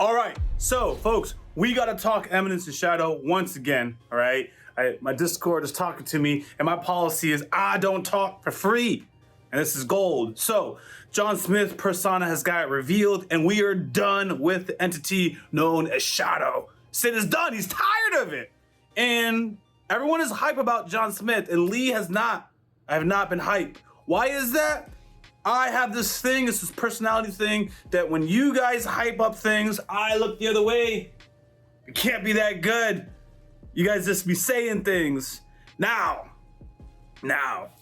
All right, so folks, we gotta talk Eminence and Shadow once again. All right, my Discord is talking to me, and my policy is I don't talk for free, and this is gold. So John Smith persona has got revealed, and we are done with the entity known as Shadow. Sid is done. He's tired of it, and everyone is hype about John Smith, and Lee has not. I have not been hype. Why is that? I have this thing, it's this personality thing, that when you guys hype up things, I look the other way. It can't be that good. You guys just be saying things. Now,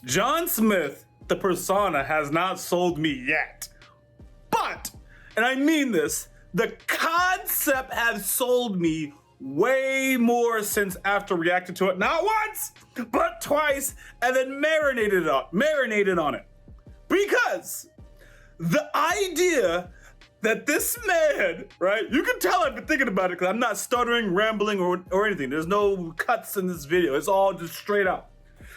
John Smith, the persona, has not sold me yet. But, and I mean this, the concept has sold me way more since after reacting to it, not once, but twice, and then marinated on it. Because the idea that this man, right? You can tell I've been thinking about it because I'm not stuttering, rambling, or anything. There's no cuts in this video. It's all just straight up.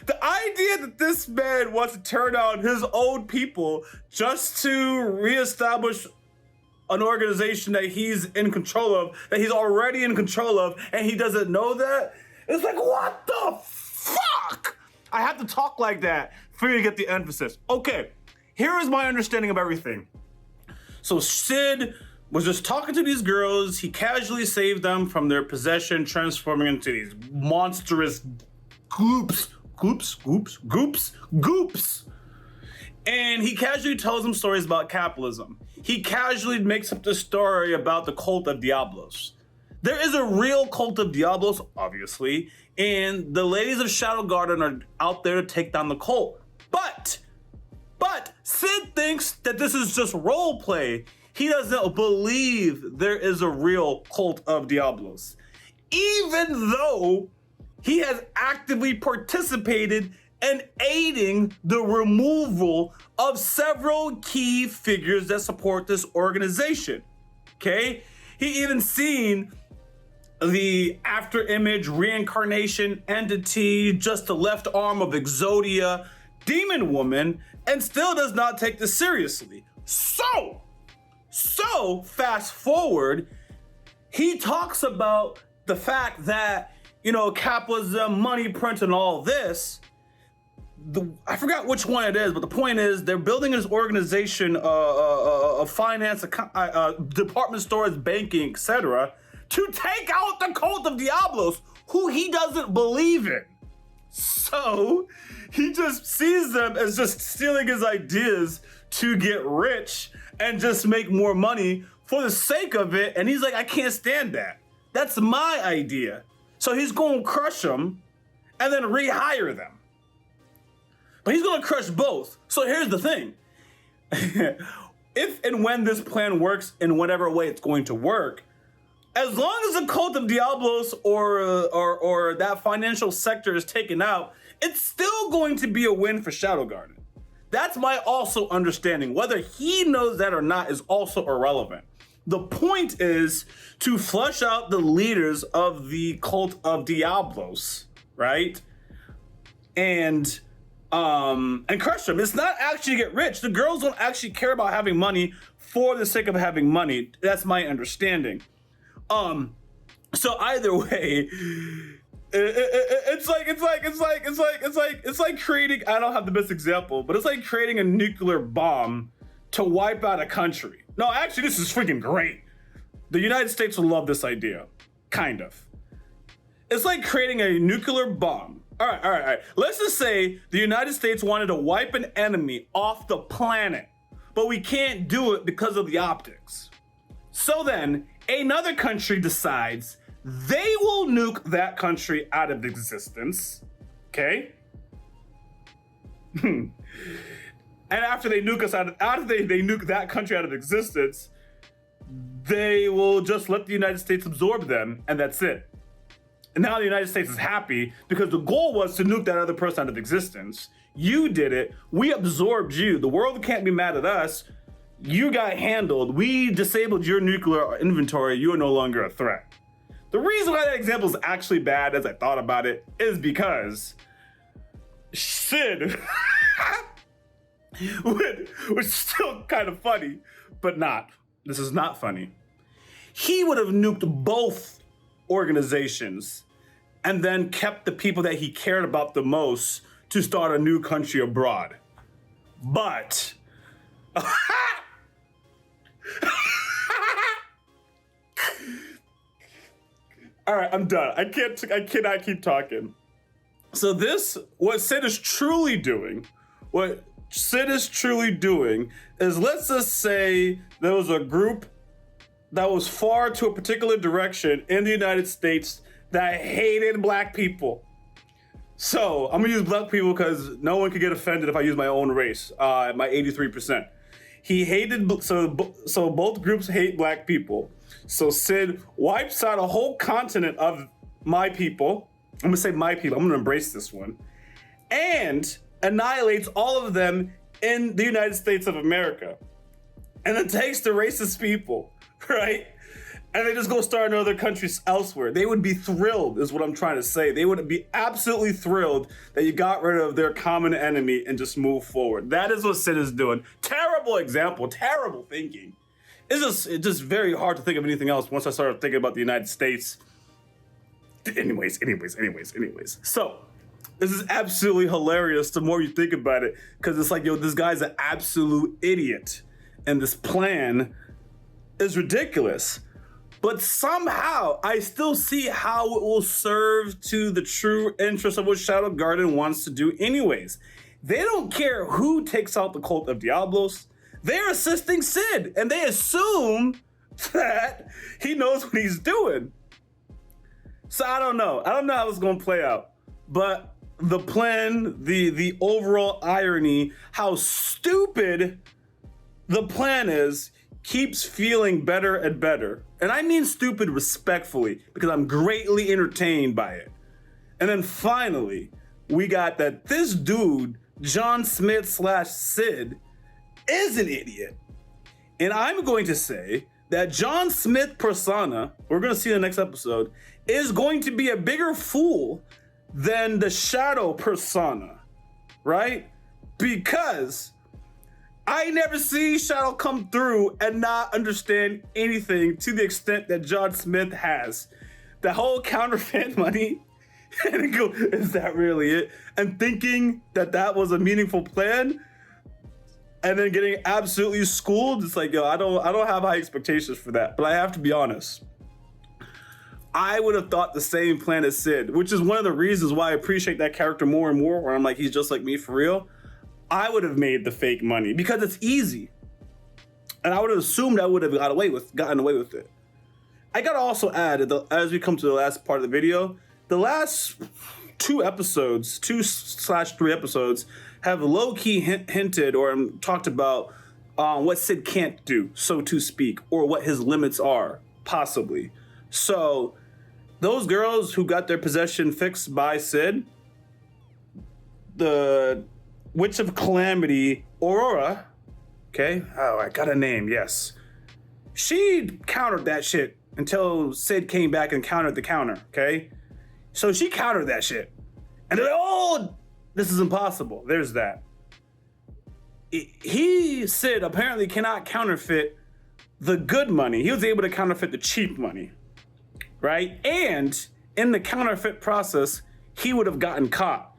The idea that this man wants to turn on his own people just to reestablish an organization that he's in control of, that he's already in control of, and he doesn't know that, it's like, what the fuck? I have to talk like that for you to get the emphasis. Okay. Here is my understanding of everything. So Sid was just talking to these girls. He casually saved them from their possession, transforming into these monstrous goops. And he casually tells them stories about capitalism. He casually makes up this story about the cult of Diablos. There is a real cult of Diablos, obviously, and the ladies of Shadow Garden are out there to take down the cult. But Sid thinks that this is just role play. He doesn't believe there is a real cult of Diablos, even though he has actively participated in aiding the removal of several key figures that support this organization. Okay? He even seen the after image reincarnation entity, just the left arm of Exodia, Demon Woman, and still does not take this seriously. So fast forward, he talks about the fact that, capitalism, money print, and all this. I forgot which one it is, but the point is they're building this organization of finance, department stores, banking, etc., to take out the cult of Diablos, who he doesn't believe in. So he just sees them as just stealing his ideas to get rich and just make more money for the sake of it. And he's like, I can't stand that. That's my idea. So he's going to crush them and then rehire them. But he's going to crush both. So here's the thing. If and when this plan works in whatever way it's going to work, as long as the cult of Diablos or that financial sector is taken out, it's still going to be a win for Shadow Garden. That's my also understanding. Whether he knows that or not is also irrelevant. The point is to flush out the leaders of the cult of Diablos, right? And crush them. It's not actually to get rich. The girls don't actually care about having money for the sake of having money. That's my understanding. So either way, it's like creating, I don't have the best example, but it's like creating a nuclear bomb to wipe out a country. No, actually, this is freaking great. The United States will love this idea. Kind of. It's like creating a nuclear bomb. All right. Let's just say the United States wanted to wipe an enemy off the planet, but we can't do it because of the optics. So then, another country decides they will nuke that country out of existence, okay? And after they nuke they nuke that country out of existence, they will just let the United States absorb them, and that's it. And now the United States is happy because the goal was to nuke that other person out of existence. You did it. We absorbed you. The world can't be mad at us. You got handled. We disabled your nuclear inventory. You are no longer a threat. The reason why that example is actually bad, as I thought about it, is because Sid, which is still kind of funny, but not. This is not funny. he would have nuked both organizations and then kept the people that he cared about the most to start a new country abroad. But all right, I'm done. I cannot keep talking. So what Sid is truly doing is, let's just say there was a group that was far to a particular direction in the United States that hated black people. So I'm gonna use black people because no one could get offended if I use my own race, my 83%. He hated, so both groups hate black people. So Sid wipes out a whole continent of my people. I'm gonna say my people, I'm gonna embrace this one. And annihilates all of them in the United States of America. And then takes the racist people, right? And they just go start in other countries elsewhere. They would be thrilled, is what I'm trying to say. They would be absolutely thrilled that you got rid of their common enemy and just move forward. That is what Sid is doing. Terrible example, terrible thinking. It's just very hard to think of anything else once I started thinking about the United States. Anyways. So, this is absolutely hilarious the more you think about it, because it's like, yo, this guy's an absolute idiot. And this plan is ridiculous. But somehow, I still see how it will serve to the true interest of what Shadow Garden wants to do anyways. They don't care who takes out the cult of Diablos. They're assisting Sid, and they assume that he knows what he's doing. So I don't know how it's gonna play out. But the plan, the overall irony, how stupid the plan is, keeps feeling better and better. And I mean stupid respectfully, because I'm greatly entertained by it. And then finally, we got that this dude, John Smith / Sid, is an idiot. And I'm going to say that John Smith persona, we're going to see in the next episode, is going to be a bigger fool than the Shadow persona, right? Because I never see Shadow come through and not understand anything to the extent that John Smith has. The whole counterfeit money, and go, is that really it? And thinking that was a meaningful plan, and then getting absolutely schooled. It's like, yo, I don't have high expectations for that. But I have to be honest. I would have thought the same plan as Sid, which is one of the reasons why I appreciate that character more and more, where I'm like, he's just like me for real. I would have made the fake money because it's easy. And I would have assumed I would have gotten away with it. I gotta also add, as we come to the last part of the video, the last 2/3 episodes have low-key hinted or talked about what Sid can't do, so to speak, or what his limits are, possibly. So those girls who got their possession fixed by Sid, the Witch of Calamity, Aurora, okay? Oh, I got a name, yes. She countered that shit until Sid came back and countered the counter, okay? So she countered that shit. And they're like, oh, this is impossible. There's that. Sid, apparently cannot counterfeit the good money. He was able to counterfeit the cheap money, right? And in the counterfeit process, he would have gotten caught.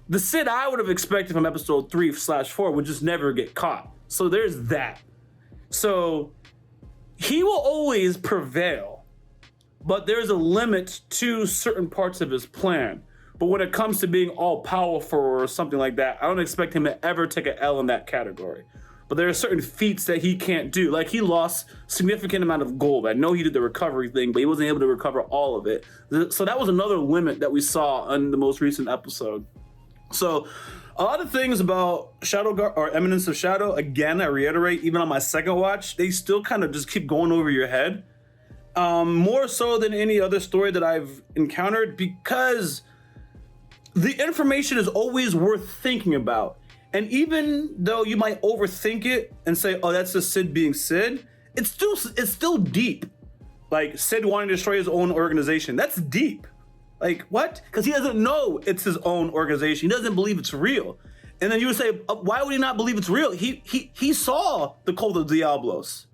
The Sid I would have expected from episode 3/4 would just never get caught. So there's that. So he will always prevail, but there's a limit to certain parts of his plan. But when it comes to being all powerful or something like that, I don't expect him to ever take an L in that category. But there are certain feats that he can't do. Like, he lost significant amount of gold. I know he did the recovery thing, but he wasn't able to recover all of it. So that was another limit that we saw in the most recent episode. So a lot of things about Eminence of Shadow, again, I reiterate, even on my second watch, they still kind of just keep going over your head. More so than any other story that I've encountered, because the information is always worth thinking about. And even though you might overthink it and say, oh, that's just Sid being Sid, it's still deep. Like, Sid wanting to destroy his own organization, that's deep. Like, what? Because he doesn't know it's his own organization. He doesn't believe it's real. And then you would say, why would he not believe it's real? He saw the cult of Diablos.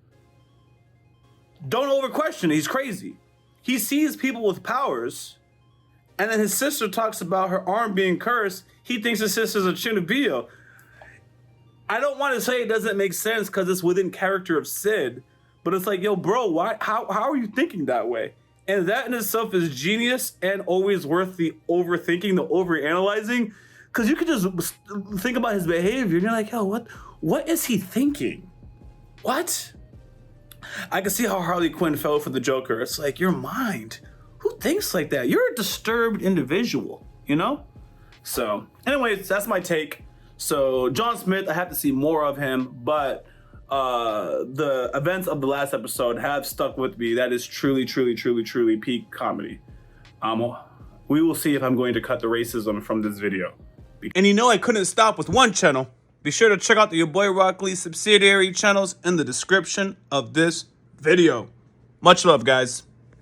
don't over question it. He's crazy. He sees people with powers, and then his sister talks about her arm being cursed. He thinks his sister's a Chinubio. I don't want to say it doesn't make sense because it's within character of Sid, but it's like, yo, bro, why? How are you thinking that way? And that in itself is genius and always worth the overthinking, the overanalyzing, because you could just think about his behavior and you're like, yo, what is he thinking? What? I can see how Harley Quinn fell for the Joker. It's like, your mind. Who thinks like that? You're a disturbed individual, you know? So, anyways, that's my take. So, John Smith, I have to see more of him, but the events of the last episode have stuck with me. That is truly, truly, truly, truly peak comedy. We will see if I'm going to cut the racism from this video. And you know I couldn't stop with one channel. Be sure to check out the YaBoyRocklee subsidiary channels in the description of this video. Much love, guys.